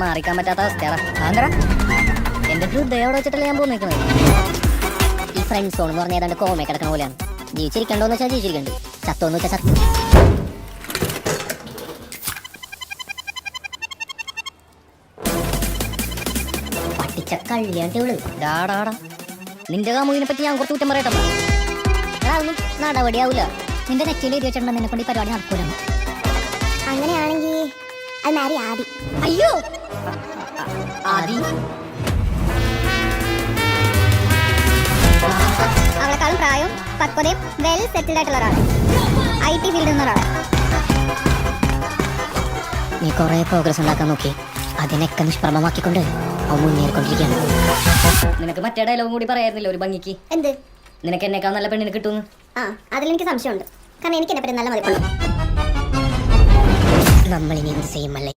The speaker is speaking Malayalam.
മാറിക്കാൻ പറ്റാത്ത അവസ്ഥയാണ്. ആന്തരാ എന്റെ ഹൃദയം അവിടെ വെച്ചിട്ടല്ലേ ഞാൻ പോന്നിരിക്കുന്നത്. ഈ ഫ്രണ്ട് സോൺ എന്ന് പറഞ്ഞാൽ ഏതാണ്ട് കോമ കിടക്കുന്ന പോലെയാണ്. ജീവിച്ചിരിക്കണ്ടോന്ന് വെച്ചാൽ ജീവിച്ചിരിക്കണ്ട്, ചത്തോന്ന് വെച്ചാൽ ചത്തു. പട്ടിച്ച കള്ളിയാണ്ടിവള് ഡാടാടാ. നിന്റെ കാമുകിനെ പറ്റി ഞാൻ കുറച്ച് കുറ്റം പറയട്ടെ. അതൊന്നും നടപടിയാവൂല. നിന്റെ നെറ്റിയിൽ എഴുതി വെച്ചിട്ടുണ്ടെന്ന് എന്നെ കൊണ്ട് ഈ പരിപാടി നടക്കൂല. അങ്ങനെയാണെങ്കിൽ അത് മാരി ആദി. അയ്യോ ആദി അവളെക്കാളും പ്രായവും പക്വതയും വെൽ സെറ്റിൽഡ് ആയിട്ടുള്ള ഒരാളാണ്. IT ഫീൽഡിൽ നിന്ന ഒരാളാണ്. നീ കുറെ പ്രോഗ്രസ് ഉണ്ടാക്കാൻ നോക്കി, അതിനൊക്കെ നിഷ്പ്രഭമാക്കിക്കൊണ്ട് അവൻ മുന്നേറിക്കൊണ്ടിരിക്കുകയാണ്. നിനക്ക് മറ്റേ ഡയലോഗും കൂടി പറയായിരുന്നില്ല ഒരു ഭംഗിക്ക്? എന്ത്? നിനക്ക് എന്നെക്കാൾ നല്ല പെണ്ണിനെ കിട്ടുന്നു. ആ, അതിലെനിക്ക് സംശയമുണ്ട്. കാരണം എനിക്ക് എന്നെ പറ്റി നല്ല മതിപ്പുണ്ട്. നമ്മളിനി എന്ത് ചെയ്യുമല്ലേ?